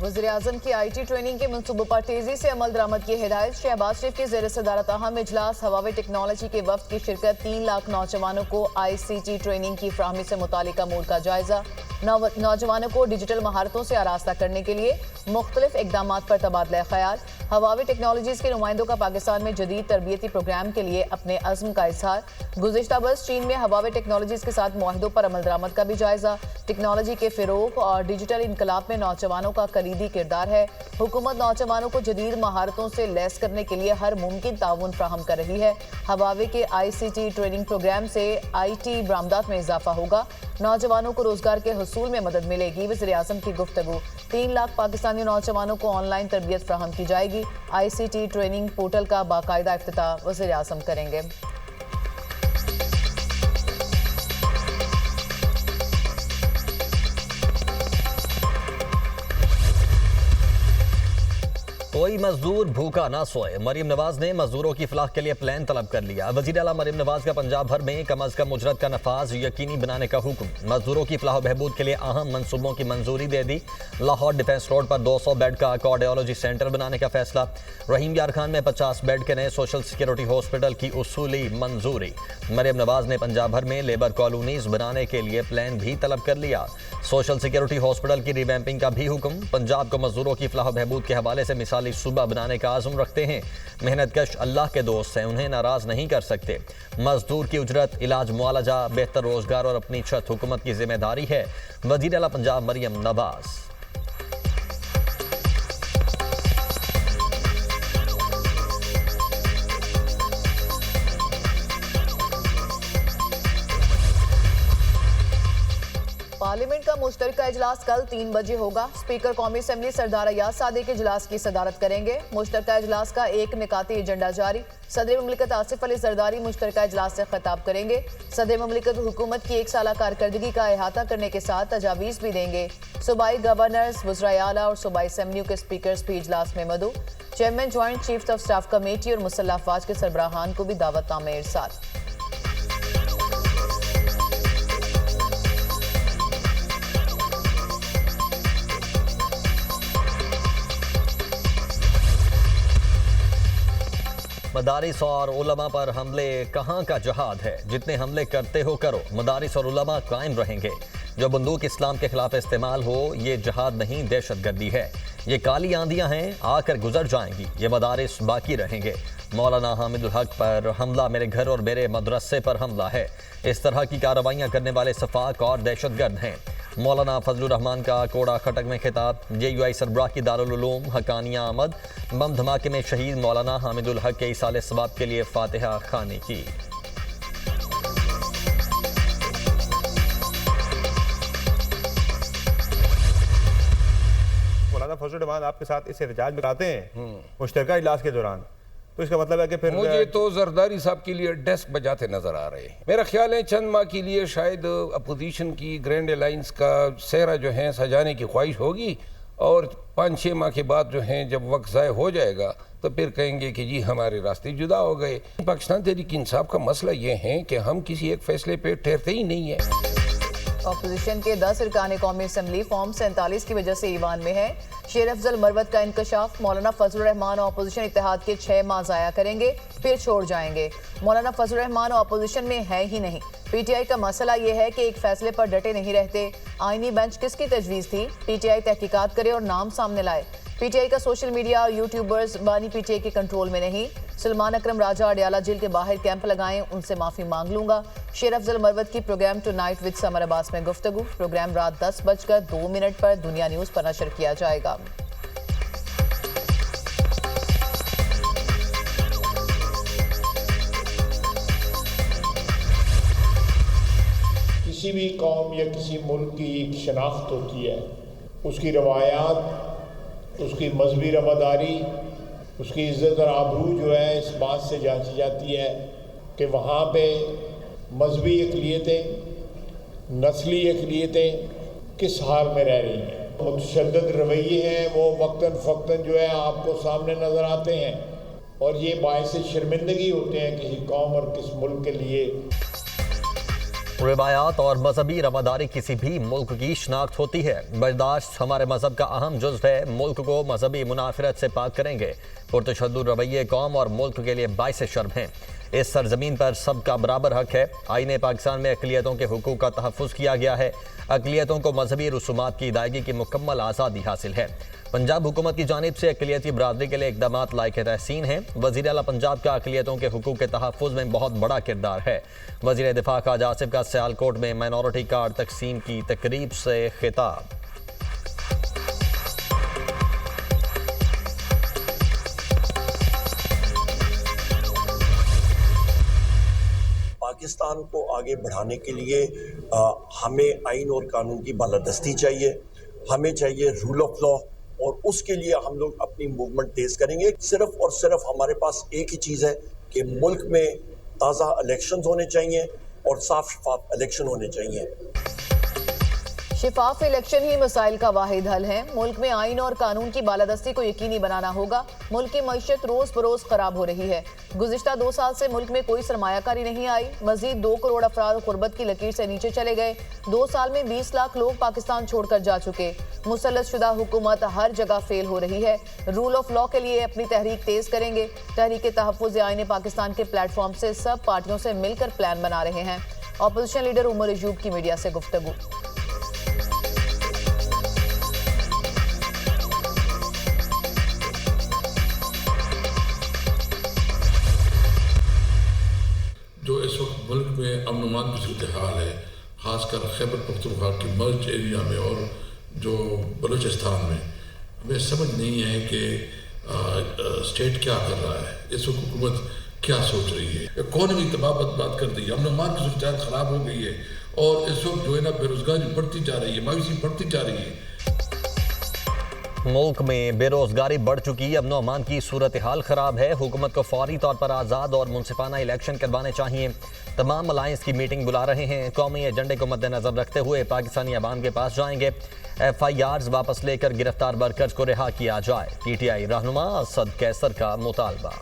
वज़ीर-ए-आज़म की IT training के मंसूबों पर तेजी से अमल दरामद की हिदायत। शहबाज शरीफ के ज़ेर सदारत अहम इजलास। हवावे टेक्नोलॉजी के वफ्द की शिरकत। 3 लाख नौजवानों को ICT ट्रेनिंग की फ्राहमी से मुतालिक अमूर का जायजा। नौजवानों को डिजिटल महारतों से आरास्ता करने के लिए मुख्तलिफ इकदाम पर तबादला ख्याल। हवावे टेक्नोलॉजीज के नुमाइंदों का पाकिस्तान में जदीद तरबियती प्रोग्राम के लिए अपने अज़्म का इजहार। गुज़िश्ता बरस चीन में हवावे टेक्नोलॉजीज के साथ मुआहदों पर अमल दरामद का भी जायजा। टेक्नोलॉजी के फ़रोग़ और डिजिटल इनकलाब में नौजवानों का कलीदी किरदार है। हुकूमत नौजवानों को जदीद महारतों से लैस करने के लिए हर मुमकिन ताउन फ्राहम कर रही है। हवावे के ICT ट्रेनिंग प्रोग्राम से IT बरामदात में इजाफा होगा। नौजवानों को रोजगार के हसूल में मदद मिलेगी। वज़ीर-ए-आज़म की गुफ्तगू। 3 लाख पाकिस्तानी नौजवानों को ऑनलाइन तरबियत फ्राहम की जाएगी। ICT ट्रेनिंग पोर्टल का बाकायदा इफ्तिताह वज़ीर-ए-आज़म करेंगे। कोई मजदूर भूखा ना सोए। मरीम नवाज ने मजदूरों की फलाह के लिए प्लान तलब कर लिया। वज़ीर आला मरीम नवाज का पंजाब भर में कम अज कम उजरत का नफाज यकीनी बनाने का हुक्म। मजदूरों की फलाह बहबूद के लिए अहम मंसूबों की मंजूरी दे दी। लाहौर डिफेंस रोड पर 200 बेड का कार्डियोलॉजी सेंटर बनाने का फैसला। रहीम यार खान में 50 बेड के नए सोशल सिक्योरिटी हॉस्पिटल की उसूली मंजूरी। मरीम नवाज ने पंजाब भर में लेबर कॉलोनीज बनाने के लिए प्लान भी तलब कर लिया। सोशल सिक्योरिटी हॉस्पिटल की रिवैम्पिंग का भी हुक्म। पंजाब को मजदूरों की फलाह बहबूद के हवाले से मिसाली सूबा बनाने का आज़म रखते हैं। मेहनतकश अल्लाह के दोस्त हैं, उन्हें नाराज नहीं कर सकते। मजदूर की उजरत, इलाज, मुआलजा, बेहतर रोजगार और अपनी छत हुकूमत की जिम्मेदारी है। वज़ीर आला पंजाब मरियम नवाज। पार्लियामेंट का मुश्तरका इजलास कल 3 बजे होगा। स्पीकर कौमी असम्बली सरदार अयाज सादिक इजलास की सदारत करेंगे। मुश्तरका इजलास का एक निकाती एजेंडा जारी। सदर ममलिकत आसिफ अली जरदारी मुश्तरका इजलास से खिताब करेंगे। सदर ममलिकत हुकूमत की 1 साला कारकर्दगी का अहाता करने के साथ तजावीज़ भी देंगे। सूबाई गवर्नर्स, वज़राए आला और सूबाई असम्बलियों के स्पीकर्स भी इजलास में मदऊ। Chairman joint chiefs of staff committee और मुसल्लह अफवाज के सरबराहान को भी दावतनामे इरसाल। मदारिस और उलमा पर हमले कहाँ का जहाद है। जितने हमले करते हो करो, मदारिस और उलमा कायम रहेंगे। जो बंदूक इस्लाम के खिलाफ इस्तेमाल हो, ये जहाद नहीं दहशत गर्दी है। ये काली आंधियां हैं, आकर गुजर जाएंगी। ये मदारिस बाकी रहेंगे। मौलाना हामिदुल हक पर हमला मेरे घर और मेरे मदरसे पर हमला है। इस तरह की कार्रवाइयाँ करने वाले सफाक और दहशतगर्द हैं। मौलाना फजलुर रहमान का कोड़ा खटक में खिताब। JUI सरबराह की दारुल उलूम हकानिया आमद। बम धमाके में शहीद मौलाना हामिदुल हक के इसाले सवाब के लिए फातिहा खानी की। मौलाना फजलुर रहमान आपके साथ इस एहतजाज में आते हैं मुश्तरका इजलास के दौरान, तो इसका मतलब है कि फिर मुझे तो जरदारी साहब के लिए डेस्क बजाते नजर आ रहे हैं। मेरा ख्याल है चंद माह के लिए शायद अपोजिशन की ग्रैंड अलायंस का सेहरा जो है सजाने की ख्वाहिश होगी, और 5-6 माह के बाद जो है जब वक्त ज़ाय हो जाएगा तो फिर कहेंगे कि जी हमारे रास्ते जुदा हो गए। पाकिस्तान तहरीक इंसाफ का मसला ये है कि हम किसी एक फैसले पे ठहरते ही नहीं है। अपोजिशन के 10 अरकान कौमी असम्बली फॉर्म 47 की वजह से ईवान में है। शेर अफजल मरवत का इंकशाफ। मौलाना फजलुर रहमान और अपोजिशन इत्तेहाद के 6 माह ज़ाया करेंगे, फिर छोड़ जाएंगे। मौलाना फजलुर रहमान और अपोजिशन में है ही नहीं। PTI का मसला यह है कि एक फैसले पर डटे नहीं रहते। आईनी बेंच किसकी तजवीज़ थी? PTI तहकीकात करे और नाम सामने लाए। PTI का सोशल मीडिया और यूट्यूबर्स बानी PTI के कंट्रोल में नहीं। सलमान अकरम राजा अडियाला जेल के बाहर कैंप लगाएं, उनसे माफ़ी मांग लूंगा। शेर अफजल मरवत की programme tonight with Samar Abbas में गुफ्तगू। प्रोग्राम रात 10:02 पर दुनिया न्यूज़ पर नशर किया जाएगा। किसी भी कौम या किसी मुल्क की एक शनाख्त होती है, उसकी रवायात, उसकी मजहबी रवादारी, उसकी इज़्ज़त और आबरू जो है इस बात से जांची जाती है कि वहाँ पे मजहबी अक़लियतें, नस्ली अक़लियतें किस हाल में रह रही हैं। मुतशद्दिद रवैये हैं वो वक्तन फ़क्तन जो है आपको सामने नज़र आते हैं, और ये बायस शर्मिंदगी होते हैं किसी कौम और किस मुल्क के लिए। रिवायात और मजहबी रवादारी किसी भी मुल्क की शनाख्त होती है। बर्दाश्त हमारे मजहब का अहम जुज़्व है। मुल्क को मजहबी मुनाफरत से पाक करेंगे। पुरतशद्दुद रवैये कौम और मुल्क के लिए बाइस शर्म है। इस सरजमीन पर सबका बराबर हक है। आईने पाकिस्तान में अक़लियतों के हुकूक का तहफ़्फ़ुज़ किया गया है। अक़लियतों को मजहबी रसूमात की अदायगी की मुकम्मल आज़ादी हासिल है। पंजाब हुकूमत की जानिब से अक़लियती बरादरी के लिए इक़दामात लायक तहसीन हैं। वज़ीर आला पंजाब का अक़लियतों के हुकूक के तहफ़्फ़ुज़ में बहुत बड़ा किरदार है। वज़ीर दिफ़ा ख़ाजा आसिफ का सियालकोट में माइनॉरिटी कार्ड तक़सीम की तकरीब से खिताब। पाकिस्तान को आगे बढ़ाने के लिए हमें आइन और कानून की बालादस्ती चाहिए, हमें चाहिए रूल ऑफ लॉ, और उसके लिए हम लोग अपनी मूवमेंट तेज करेंगे। सिर्फ और सिर्फ हमारे पास एक ही चीज़ है कि मुल्क में ताज़ा इलेक्शंस होने चाहिए और साफ शफाफ इलेक्शन होने चाहिए। शिफाफ इलेक्शन ही मसाइल का वाहिद हल है। मुल्क में आइन और कानून की बालादस्ती को यकीनी बनाना होगा। मुल्क की मईशत रोज बरोज खराब हो रही है। गुज़िश्ता 2 साल से मुल्क में कोई सरमायाकारी नहीं आई। मजीद 2 करोड़ अफराद गुर्बत की लकीर से नीचे चले गए। 2 साल में 20 लाख लोग पाकिस्तान छोड़कर जा चुके। मुसल्लत शुदा हुकूमत हर जगह फेल हो रही है। रूल ऑफ लॉ के लिए अपनी तहरीक तेज करेंगे। तहरीक तहफ़्फ़ुज़ आईन पाकिस्तान के प्लेटफॉर्म से सब पार्टियों से मिलकर प्लान बना रहे हैं। अपोजिशन लीडर उमर अयूब की मीडिया से गुफ्तगू। जो इस वक्त मुल्क में अमन अमान की सूरत हाल है, ख़ासकर खैबर पख्तूनख्वा के मर्ज एरिया में और जो बलूचिस्तान में, हमें समझ नहीं है कि स्टेट क्या कर रहा है, इस वक्त हुकूमत क्या सोच रही है। इकॉनमी तबाह बात कर दी है, अमन अमान की सूरत हाल ख़राब हो गई है और इस वक्त जो है ना बेरोज़गारी बढ़ती जा रही है, मायूसी बढ़ती जा रही है। मुल्क में बेरोजगारी बढ़ चुकी, अमन व अमान की सूरत हाल खराब है। हुकूमत को फौरी तौर पर आज़ाद और मुनसिफाना इलेक्शन करवाने चाहिए। तमाम अलायंस की मीटिंग बुला रहे हैं। कौमी एजेंडे को मद्देनजर रखते हुए पाकिस्तानी अवाम के पास जाएंगे। FIRs वापस लेकर गिरफ्तार वर्कर्स को रिहा किया जाए। PTI रहनुमा असद कैसर का मुतालबा।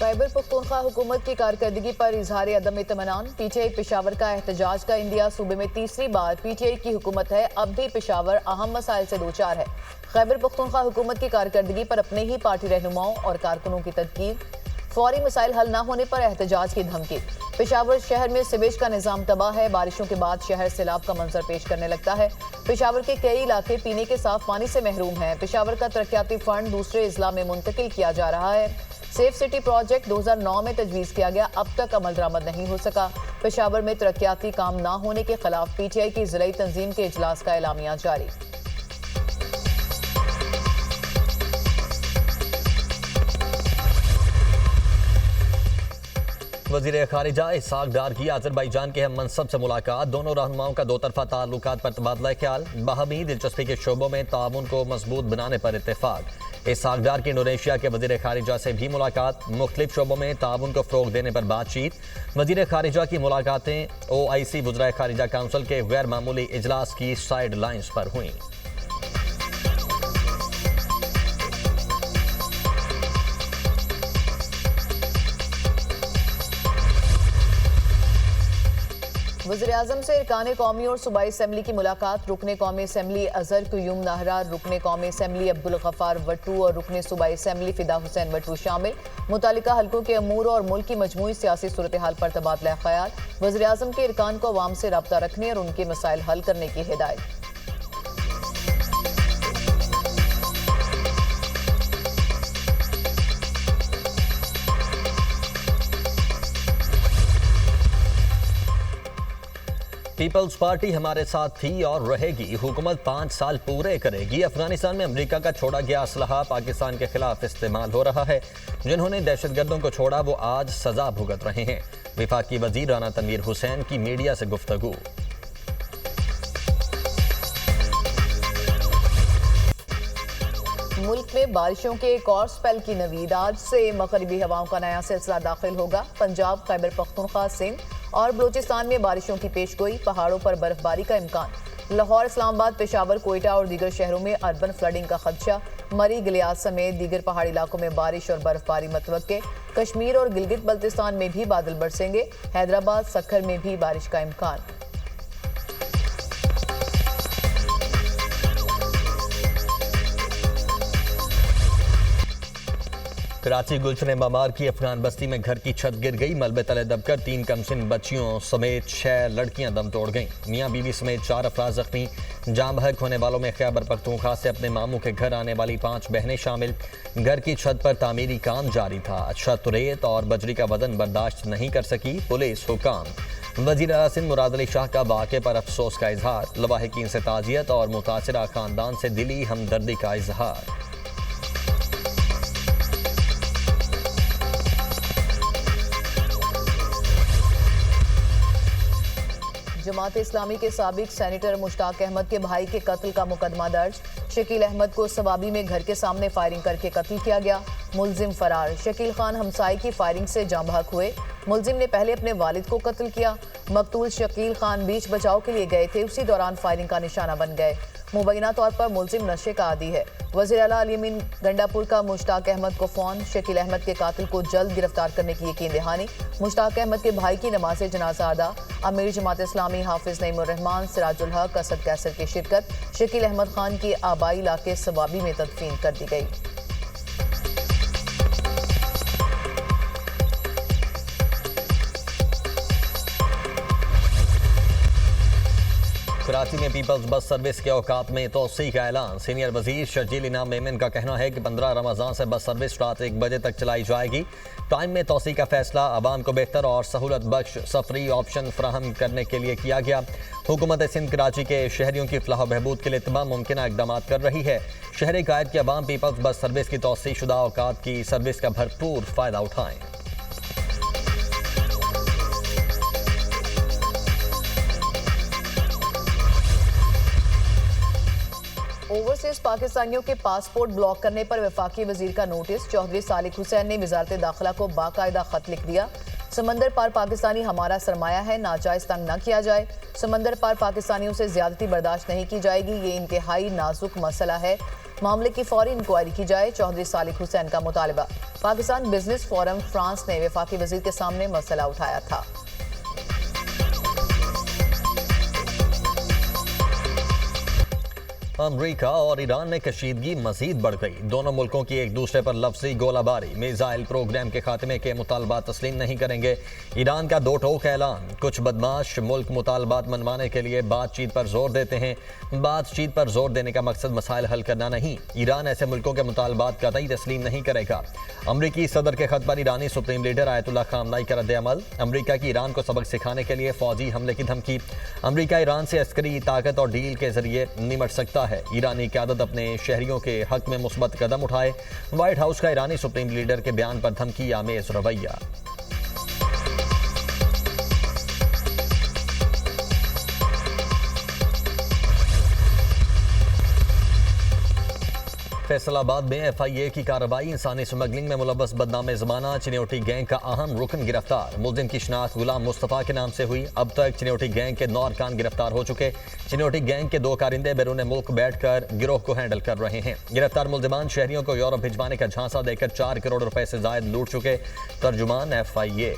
खैबर पख्तूनख्वा हुकूमत की कारकर्दगी पर इजहार अदम इत्मीनान। PTI पेशावर का एहतजाज का इंडिया। सूबे में तीसरी बार PTI की हुकूमत है, अब भी पेशावर अहम मसाइल से दो चार है। खैबर पख्तूनख्वा हुकूमत की कारकर्दगी पर अपने ही पार्टी रहनुमाओं और कारकुनों की तनकीद। फौरी मसाइल हल न होने पर एहतजाज की धमकी। पेशावर शहर में सिवेज का निज़ाम तबाह है। बारिशों के बाद शहर सैलाब का मंजर पेश करने लगता है। पेशावर के कई इलाके पीने के साफ पानी से महरूम हैं। पेशावर का तरक्याती फंड दूसरे अजला में मुंतकिल किया जा रहा है। सेफ सिटी प्रोजेक्ट 2009 में तजवीज़ किया गया, अब तक अमल दरामद नहीं हो सका। पेशावर में तरक्याती काम न होने के खिलाफ PTI की ज़िलाई तंजीम के इजलास का एलामिया जारी। वज़ीर ख़ारिजा इसहाक़ डार की अज़रबैजान के हम मनसब से मुलाकात। दोनों रहनुमाओं का 2 तरफ़ा ताल्लुकात पर तबादला ख्याल। बाहमी दिलचस्पी के शोबों में ताउन को मजबूत बनाने पर इत्तेफाक। इसहाक़ डार की इंडोनेशिया के वज़ीर ख़ारिजा से भी मुलाकात। मुख्तलिफ शोबों में ताउन को फ़रोग़ देने पर बातचीत। वज़ीर ख़ारिजा की मुलाकातें OIC वज़राए ख़ारिजा काउंसिल के गैर मामूली इजलास की साइड लाइन्स पर हुई। वज़ीर-ए-आज़म से इरकान कौमी और सूबाई असम्बली की मुलाकात। रुकने कौमी असम्बली अजहर क्यूम नाहरा, रुकने कौमी असम्बली अब्दुल गफ्फार वट्टू और रुकने सूबाई असम्बली फिदा हुसैन वट्टू शामिल। मुतालिका हल्कों के अमूर और मुल्क की मजमूई सियासी सूरत हाल पर तबादला ख्याल। वज़ीर-ए-आज़म के इरकान को अवाम से रब्ता रखने और उनके मसाइल हल करने की हिदायत। पीपल्स पार्टी हमारे साथ थी और रहेगी। हुकूमत 5 साल पूरे करेगी। अफगानिस्तान में अमेरिका का छोड़ा गया असलहा पाकिस्तान के खिलाफ इस्तेमाल हो रहा है। जिन्होंने दहशतगर्दों को छोड़ा वो आज सजा भुगत रहे हैं। विफाकी वजीर राना तनवीर हुसैन की मीडिया से गुफ्तगू। मुल्क में बारिशों के एक और स्पेल की नवीद। आज से मगरिबी हवाओं का नया सिलसिला दाखिल होगा। पंजाब, खैबर पख्तूनख्वा, सिंध और बलूचिस्तान में बारिशों की पेशगोई। पहाड़ों पर बर्फबारी का इम्कान। लाहौर, इस्लामाबाद, पेशावर, कोयटा और दीगर शहरों में अर्बन फ्लडिंग का खदशा। मरी, गिलियाद समेत दीगर पहाड़ी इलाकों में बारिश और बर्फबारी मतवक्के। कश्मीर और गिलगित बल्तिस्तान में भी बादल बरसेंगे। हैदराबाद, सक्खर में भी बारिश का इम्कान। कराची गुलशन मामार की अफगान बस्ती में घर की छत गिर गई। मलबे तले दबकर 3 कमसिन बच्चियों समेत 6 लड़कियां दम तोड़ गईं। मियां बीवी समेत 4 अफराद जख्मी। जाम बहक होने वालों में खैबर पख्तूनख्वा से अपने मामू के घर आने वाली 5 बहनें शामिल। घर की छत पर तामीरी काम जारी था। छत रेत और बजरी का वजन बर्दाश्त नहीं कर सकी। पुलिस हुकाम। वजीर आला सिंध मुराद अली शाह का वाक़े पर अफसोस का इजहार। लवाहिकीन से ताज़ियत और मुतासिरा खानदान से दिली हमदर्दी का इजहार। जमात इस्लामी के साबिक सेनेटर मुश्ताक अहमद के भाई के कत्ल का मुकदमा दर्ज। शकील अहमद को सवाबी में घर के सामने फायरिंग करके कत्ल किया गया। मुलजिम फरार। शकील खान हमसाई की फायरिंग से जाँ बहक हुए। मुलजिम ने पहले अपने वालिद को कत्ल किया। मकतूल शकील खान बीच बचाव के लिए गए थे, उसी दौरान फायरिंग का निशाना बन गए। मुबैना तौर पर मुलजिम नशे का आदी है। वज़ीर आला अली अमीन गंडापुर का मुश्ताक अहमद को फ़ोन। शकील अहमद के कातिल को जल्द गिरफ्तार करने की यकीन दहानी। मुश्ताक अहमद के भाई की नमाज जनाजा अदा। अमीर जमात इस्लामी हाफिज नईमुर रहमान, सिराजुल हक, असद कैसर की शिरकत। शकील अहमद खान की आबाई इलाके सवाबी में तदफीन कर दी गई। कराची में पीपल्स बस सर्विस के औकात में तोसी का ऐलान। सीनियर वजीर शर्जील इनाम मेमन का कहना है कि 15 रमज़ान से बस सर्विस रात 1 बजे तक चलाई जाएगी। टाइम में तोसी का फैसला आवाम को बेहतर और सहूलत बख्श सफरी ऑप्शन फराहम करने के लिए किया गया। हुकूमत सिंध कराची के शहरियों की फलाह बहबूद के लिए तमाम मुमकिन इकदाम कर रही है। शहरी कायद की आवाम पीपल्स बस सर्विस की तोसी शुदा औकात की सर्विस का भरपूर फ़ायदा उठाएँ। ओवरसीज पाकिस्तानियों के पासपोर्ट ब्लॉक करने पर वफाकी वजीर का नोटिस। चौधरी सालिक हुसैन ने वजारत दाखिला को बाकायदा खत लिख दिया। समंदर पार पाकिस्तानी हमारा सरमाया है, नाजायज तंग न किया जाए। समंदर पार पाकिस्तानियों से ज्यादती बर्दाश्त नहीं की जाएगी, ये इंतहाई नाजुक मसला है। मामले की फौरी इंक्वायरी की जाए। चौधरी सालिक हुसैन का मुतालबा। पाकिस्तान बिजनेस फोरम फ्रांस ने वफाकी वजीर के सामने मसला उठाया था। अमरीका और ईरान में कशीदगी मजीद बढ़ गई। दोनों मुल्कों की एक दूसरे पर लफ्जी गोलाबारी। मिसाइल प्रोग्राम के खात्मे के मुतालबात तस्लीम नहीं करेंगे। ईरान का 2 टोक ऐलान। कुछ बदमाश मुल्क मुतालबात मनवाने के लिए बातचीत पर जोर देते हैं। बातचीत पर जोर देने का मकसद मसाइल हल करना नहीं। ईरान ऐसे मुल्कों के मुतालबात कतई तस्लीम नहीं करेगा। अमरीकी सदर के खत पर ईरानी सुप्रीम लीडर आयतुल्लाह खामनाई का रद्द-ए-अमल। अमरीका की ईरान को सबक सिखाने के लिए फौजी हमले की धमकी। अमरीका ईरान से अस्करी ताकत और डील के जरिए निमट सकता है। ईरानी क़यादत अपने शहरियों के हक में मुस्बत कदम उठाए। व्हाइट हाउस का ईरानी सुप्रीम लीडर के बयान पर धमकी आमेज रवैया। फैसलाबाद में FIA की कार्रवाई। इंसानी स्मगलिंग में मुलव्वस बदनाम ज़माना चिन्योटी गैंग का अहम रुकन गिरफ्तार। मुलजिम की शनाख्त गुलाम मुस्तफ़ा के नाम से हुई। अब तक चिन्योटी गैंग के 9 अरकान गिरफ्तार हो चुके। चिन्योटी गैंग के 2 कारिंदे बैरून मुल्क बैठकर गिरोह को हैंडल कर रहे हैं। गिरफ्तार मुलजिमान शहरियों को यूरोप भिजवाने का झांसा देकर 4 करोड़ रुपए से जायद लूट चुके। तर्जुमान FIA।